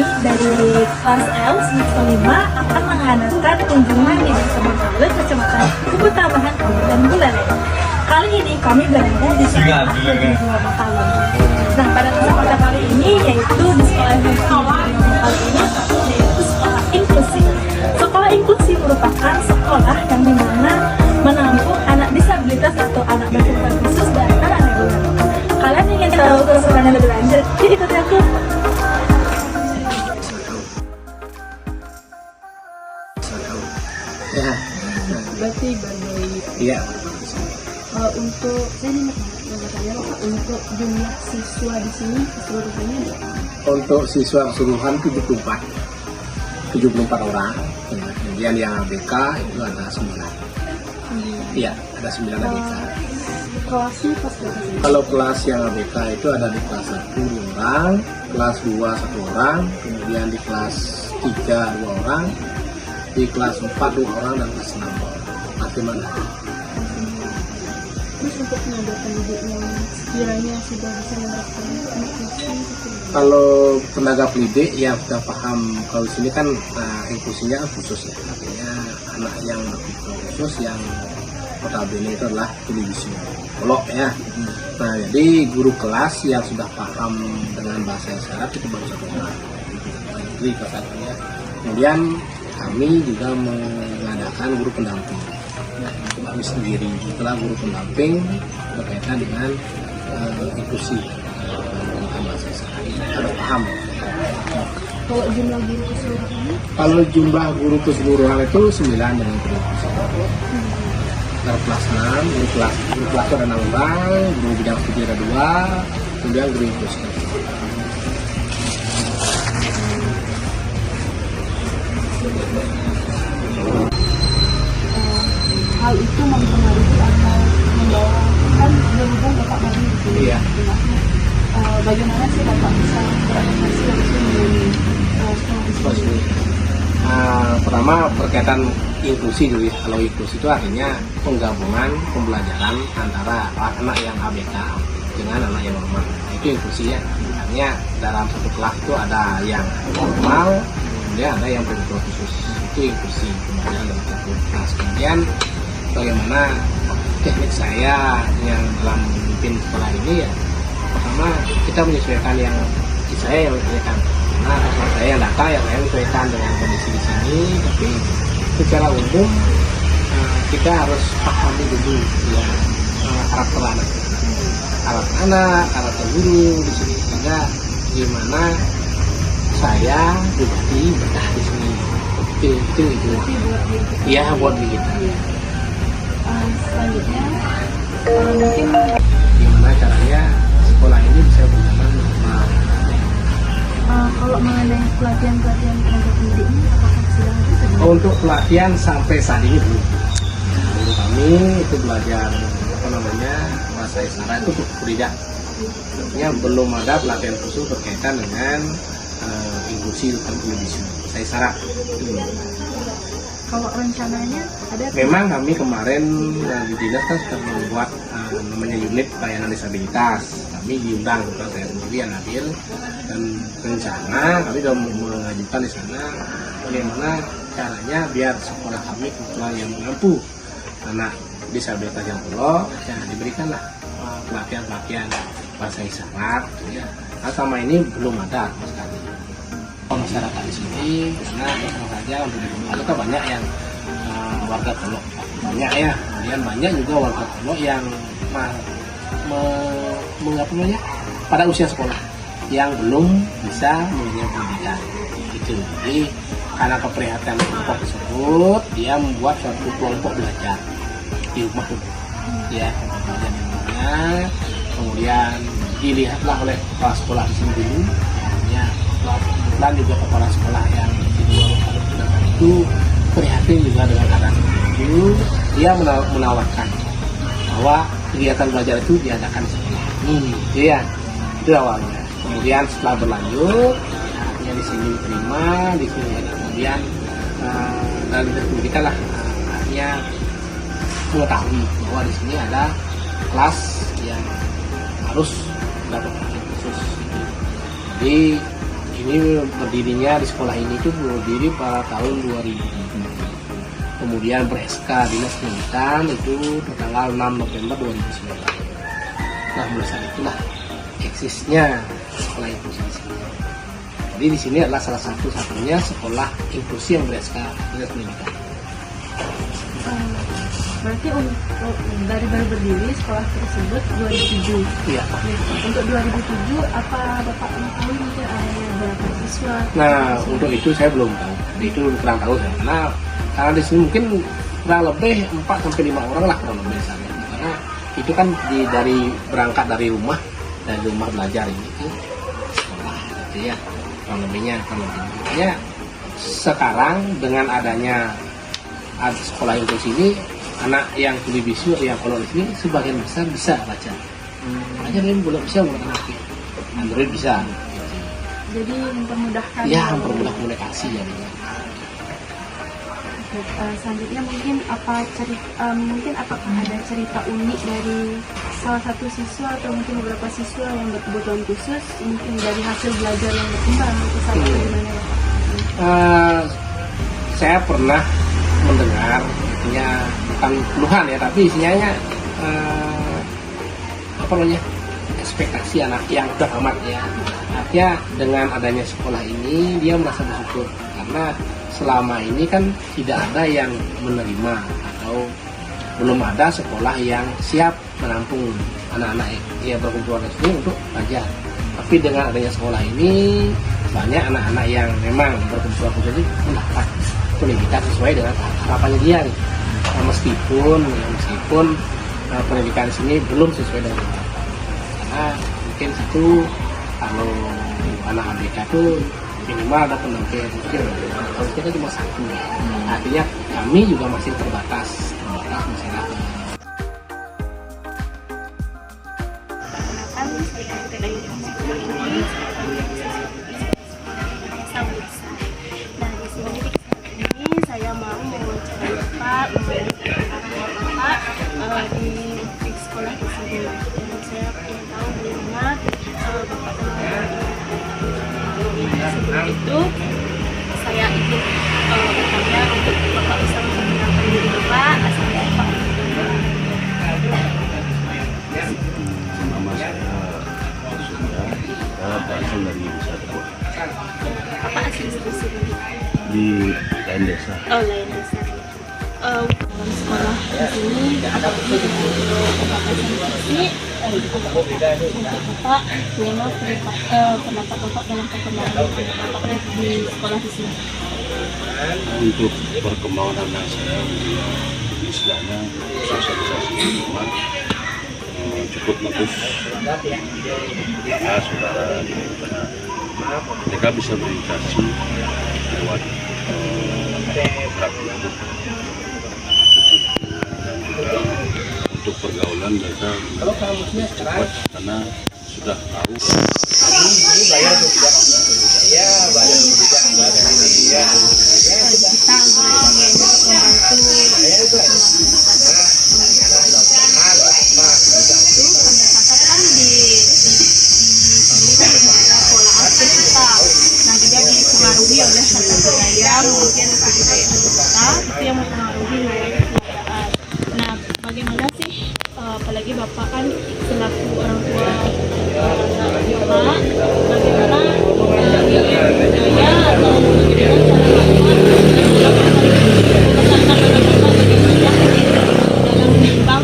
ini dari kelas L semester 5 akan mengadakan kunjungan di Desa Bengkale, Kecamatan Kubu Tambahan, Kabupaten Buleleng. Kali ini kami berada di sekolah negeri 2 Bengkale. Nah, pada kesempatan kali ini yaitu di sekolah negeri 2 Bengkale ini yaitu sekolah inklusi. Sekolah inklusi merupakan sekolah yang dimana menampung anak disabilitas atau anak berkebutuhan khusus dan anak reguler. Kalian ingin tahu keseruannya lebih lanjut? Yuk ikuti aku. Ya. Berarti bagai Iya. untuk saya ini tanya Pak, untuk jumlah siswa di sini keseluruhannya berapa? Untuk siswa keseluruhan 74 orang. Kemudian yang ABK itu ada 9. Iya, ada 9 ABK. Kelasnya kelas berapa sih? Kalau kelas yang ABK itu ada di kelas 1 2 orang, kelas 2 1 orang, kemudian di kelas 3 2 orang, di kelas 4 2 orang, dan kelas 6 orang. Bagaimana? Terus untuk tenaga pendidik yang sekiranya sudah bisa menerapkan inklusi Kalau tenaga pendidik yang sudah paham, kalau di sini kan inklusinya khusus ya, artinya anak yang berkebutuhan khusus yang notabene itu adalah tunawisma, kolok ya. Nah, jadi guru kelas yang sudah paham dengan bahasa isyarat itu baru 1 orang, jadi kelas 1 ya. Kemudian kami juga mengadakan guru pendamping. Kami sendiri itulah guru pendamping berkaitan dengan inklusi tentang bahasa isyarat. Harus paham. kalau jumlah guru keseluruhannya Kalau jumlah guru keseluruhan itu 9 dengan guru keseluruhan. Dari kelas 6, guru kelas itu ada 6 orang, guru bidang studi ada 2, kemudian guru inklusi. hal itu mempengaruhi atau membawa kan berhubung Bapak Madi di sini. Iya. Bagaimana sih Bapak bisa beradaptasi langsung dengan sekolah di sini? Pertama berkaitan inklusi dulu ya. Kalau inklusi itu artinya penggabungan pembelajaran antara anak yang ABK dengan anak yang normal. Itu inklusi ya. Artinya dalam satu kelas itu ada yang normal, kemudian ada yang berkebutuhan khusus. Itu inklusi pembelajaran dalam satu kelas. Kemudian bagaimana teknik saya yang dalam memimpin sekolah ini ya, pertama kita menyesuaikan yang saya yang menyesuaikan, karena kalau saya yang data yang saya menyesuaikan dengan kondisi di sini. Tapi secara umum kita harus pahami dulu ya karakter karakter guru di sini, sehingga gimana saya pribadi betah di sini. Itu ya buat diri kita. Selanjutnya mungkin Gimana caranya sekolah ini bisa berjalan normal. kalau mengenai pelatihan tenaga pendidik ini apakah sudah ada sebelumnya? Untuk pelatihan sampai saat ini belum. Dulu kami itu belajar bahasa isyarat itu tidak. Artinya belum ada pelatihan khusus berkaitan dengan inklusi dan tunawisma bahasa isyarat. Itu belum. Kalau rencananya ada Memang kami kemarin di dinas kan sudah membuat namanya unit pelayanan disabilitas. Kami diundang, saya sendiri yang hadir, dan rencana kami sudah mengajukan di sana bagaimana caranya biar sekolah kami kebetulan yang mampu anak disabilitas yang pulau, ya diberikanlah pelatihan bahasa isyarat. Ya. Nah, sama ini belum ada sama sekali. Masyarakat di sini karena terus saja untuk kita banyak yang warga Kolok banyak ya, kemudian banyak juga warga Kolok yang mengapa pada usia sekolah yang belum bisa mengenyam pendidikan itu. Jadi karena keprihatinan kelompok tersebut, dia membuat suatu kelompok belajar di rumah ya, kemudian dilihatlah oleh kepala sekolah di sini dulu ya. Kebetulan juga kepala sekolah yang di luar itu prihatin juga dengan keadaan itu. Dia menawarkan bahwa kegiatan belajar itu diadakan di sekolah ini, ya itu awalnya. Kemudian setelah berlanjut, artinya di sini diterima, di sini kemudian dalam pendidikan lah, artinya mengetahui bahwa di sini ada kelas yang harus dapat khusus. Jadi ini berdirinya di sekolah ini itu berdiri pada tahun 2000. Kemudian ber-SK Dinas Pendidikan itu tanggal 6 November 2009. Nah, mulai saat itulah eksisnya sekolah inklusi di sini. Jadi di sini adalah salah satu-satunya sekolah inklusi yang ber-SK Dinas Pendidikan. Berarti untuk dari baru berdiri sekolah tersebut 2007. Iya. Untuk 2007 apa Bapak mengetahui mungkin ada berapa siswa? Nah, untuk itu saya belum tahu. Itu kurang tahu saya. Karena di sini mungkin kurang lebih 4 sampai 5 orang lah kurang lebih misalnya. Karena itu kan dari berangkat dari rumah belajar ini ke sekolah gitu ya. Kurang lebihnya. Sekarang dengan adanya sekolah inklusi ini, anak yang tuli bisu yang kolor ini sebagian besar bisa baca. Aja dia belum bisa menggunakan HP. Android bisa. Jadi mempermudahkan. Ya, mempermudah komunikasi ya. Selanjutnya mungkin apakah ada cerita unik dari salah satu siswa atau mungkin beberapa siswa yang berkebutuhan khusus mungkin dari hasil belajar yang berkembang itu sama bagaimana Bapak? Saya pernah mendengar artinya bukan keluhan ya, tapi isinya ekspektasi anak yang udah amat ya. Artinya dengan adanya sekolah ini dia merasa bersyukur karena selama ini kan tidak ada yang menerima atau belum ada sekolah yang siap menampung anak-anak yang berkebutuhan khusus ini untuk belajar. Tapi dengan adanya sekolah ini banyak anak-anak yang memang berkebutuhan khusus ini mendapat pendidikan sesuai dengan harapannya dia nih. Meskipun pendidikan di sini belum sesuai dengan harapan. Karena mungkin itu kalau anak ABK itu minimal ada pendamping mungkin kalau kita cuma satu. Artinya kami juga masih terbatas masyarakat. Saya mau mewawancarai Bapak di sekolah di sini. Dan saya ingin tahu bagaimana Bapak sebelum itu saya ingin bertanya untuk Bapak bisa memperkenalkan diri Bapak, asal Bapak. Nama saya Surya, saya berasal dari Nusa Tenggara. Apa asli di sini? Di lain desa. Oh, lain desa. Dalam sekolah di sini apakah Bapak sendiri Bapak bagaimana pendapat Bapak dalam perkembangan Bapak di sekolah di sini? Untuk perkembangan anak saya, istilahnya sosialisasi lingkungan cukup bagus. Ya, saudara mereka bisa berinteraksi lewat beberapa dan juga untuk pergaulan mereka lebih cepat karena sudah tahu. Dipengaruhi oleh satu budaya mungkin kebudayaan kita itu yang mempengaruhi wilayah keadaan. Nah, bagaimana sih apalagi Bapak kan selaku orang tua Bapak, bagaimana budaya atau bagaimana dalam menimbang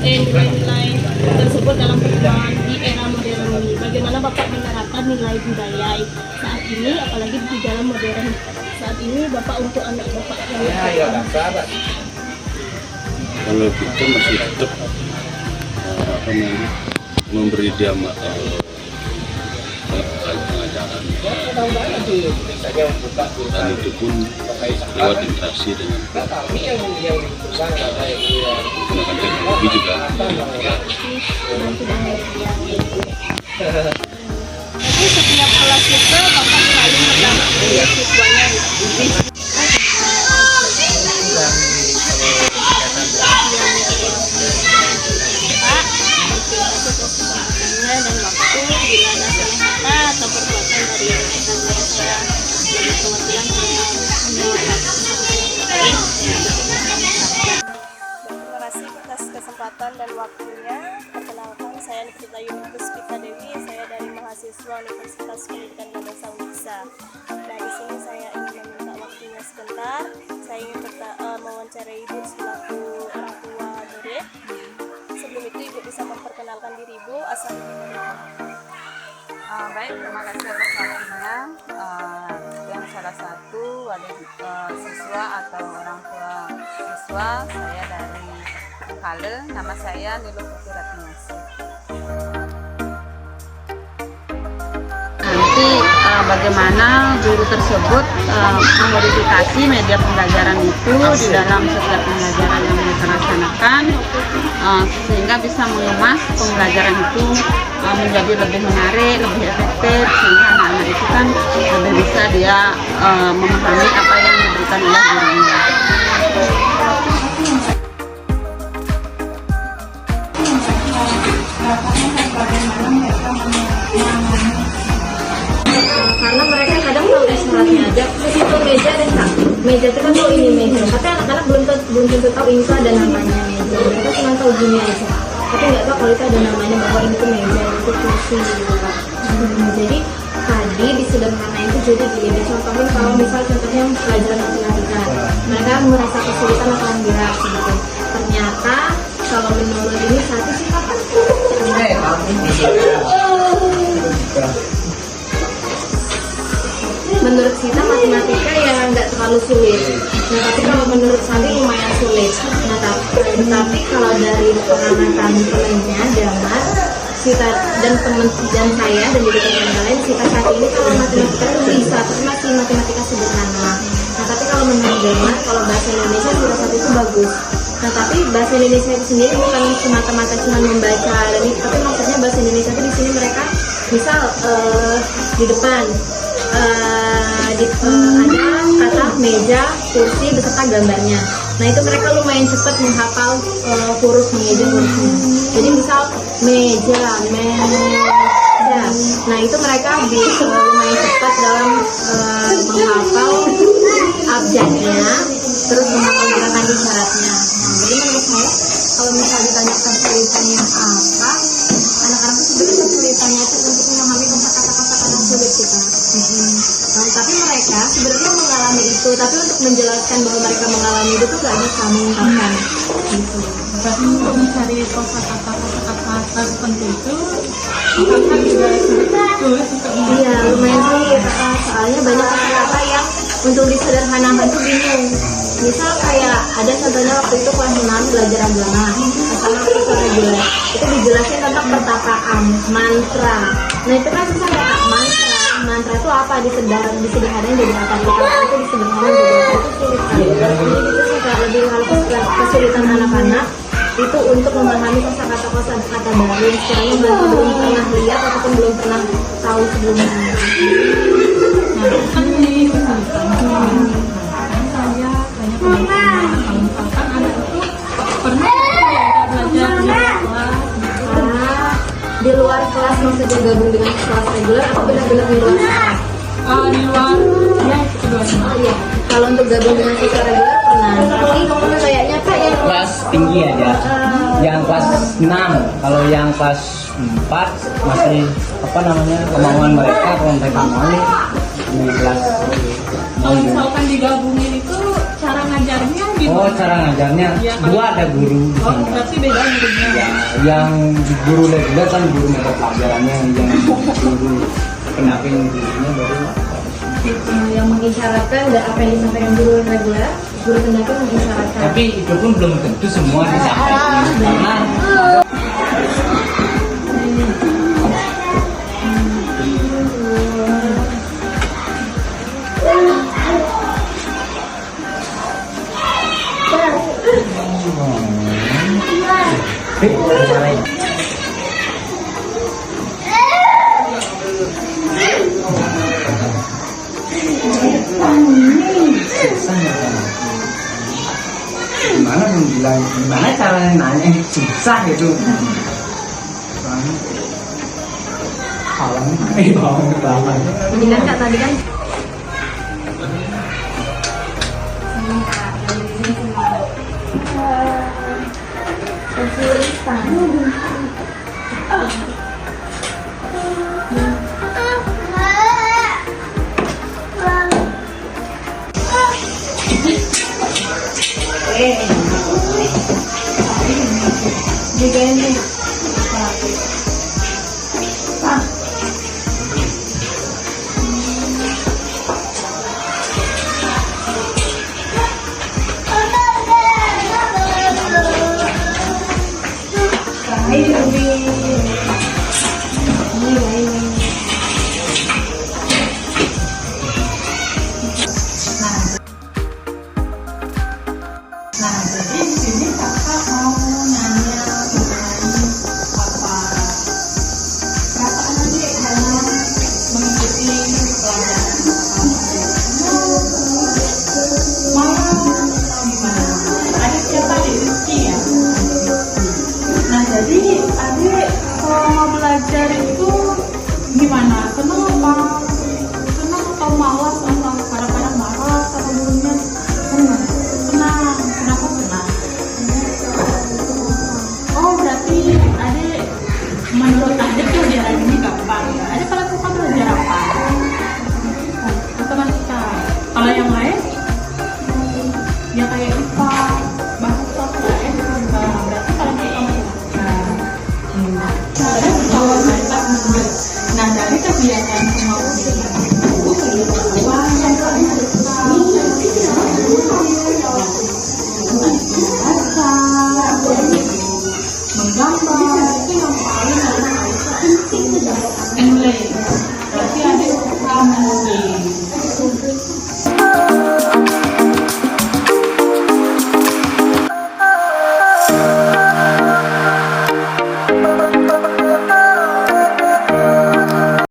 nilai-nilai tersebut dalam perkembangan di era modern ini. Bagaimana Bapak menerapkan nilai budaya saat ini, apalagi di dalam modern saat ini Bapak untuk anak Bapak yang Kalau kita masih tetap memberi dia pengajaran dan itu pun lewat interaksi dengan menggunakan teknologi juga. Jadi setiap kelas itu Bapak selalu mendampingi siswanya dan waktu bila ada salah kata atau perbuatan dari yang kita Baik, terima kasih atas waktunya. Yang salah satu wali siswa atau orang tua siswa, saya dari Kale, nama saya Nilo Putri Ratniasi. Nanti bagaimana guru tersebut memodifikasi media pembelajaran itu di dalam setiap pembelajaran yang mereka laksanakan, sehingga bisa mengemas pembelajaran itu menjadi lebih menarik, lebih efektif, sehingga anak-anak itu kan lebih bisa dia memahami apa yang diberikan oleh gurunya. Karena mereka kadang tahu isyaratnya aja, itu meja dan meja itu kan tahu ini meja, tapi anak-anak belum tentu tahu ini tuh ada namanya meja, mereka cuma tahu gini aja, tapi nggak tahu kalau itu ada namanya bahwa ini tuh meja, itu kursi gitu kan. Jadi tadi disederhanain itu jadi gini, contohnya kalau misal contohnya pelajaran matematika, mereka merasa kesulitan akan gerak gitu. Ternyata kalau menurut ini satu sih kapan? Menurut kita matematika ya nggak terlalu sulit. Nah tapi kalau menurut Sandi lumayan sulit. Nah tapi kalau dari pengamatan temennya Damar, kita dan teman dan saya dan juga teman lain, kita saat ini kalau matematika itu bisa, tapi masih matematika sederhana. Nah tapi kalau menurut Damar, kalau bahasa Indonesia salah satu itu bagus. Nah tapi bahasa Indonesia itu sendiri bukan semata-mata cuma membaca dan itu, tapi maksudnya bahasa Indonesia itu di sini mereka misal di depan ada kata meja, kursi beserta gambarnya. Nah itu mereka lumayan cepat menghafal huruf meja hurufnya. Jadi misal meja. Nah itu mereka bisa lumayan cepat dalam menghafal abjadnya, terus menghafal gerakan isyaratnya. Jadi menurut saya kalau misal ditanya kesulitannya apa, anak-anak itu sebenarnya kesulitannya itu untuk memahami kata-kata sulit kita. Nah, tapi mereka sebenarnya mengalami itu, tapi untuk menjelaskan bahwa mereka mengalami itu tuh gak bisa mengungkapkan gitu. Tapi untuk mencari kosakata tertentu itu kan juga sulit untuk Iya, lumayan sulit. Soalnya banyak kata-kata yang untuk disederhanakan itu bingung. Misal kayak ada contohnya waktu itu kelas 6 belajar agama sama profesor reguler, itu dijelasin tentang pertakaan, mantra. Nah itu kan susah ya Kak, mantra itu apa, disederhanain jadi apa, itu disederhanain jadi apa, itu sulit kan. Jadi itu sih Kak, lebih hal kesulitan anak-anak itu untuk memahami kosakata baru yang sekiranya mereka belum pernah lihat ataupun belum pernah tahu sebelumnya. Nah, kan ini kesulitan. Saya banyak kalau misalkan anak itu pernah belajar Di luar kelas maksudnya gabung dengan kelas reguler atau benar-benar di luar kelas? di luar ya keduanya. Iya, kalau untuk gabung dengan siswa reguler pernah, tapi kayaknya Kak yang kelas tinggi aja, yang kelas 6. Kalau yang kelas 4 masih apa namanya, kemauan mereka, kalau mereka mau di kelas. Kalau misalkan digabungin itu cara ngajarnya gimana? Oh, cara ngajarnya Ya, dua, ada guru di Oh, sana. berarti beda gurunya. Ya, yang guru reguler kan guru mata pelajarannya, yang guru pendamping gurunya baru. yang mengisyaratkan dan apa yang disampaikan guru reguler, guru pendamping mengisyaratkan. Tapi itu pun belum tentu semua disampaikan, karena gimana caranya nanya susah gitu. Halang banget. Ini kan Kak tadi kan juga ini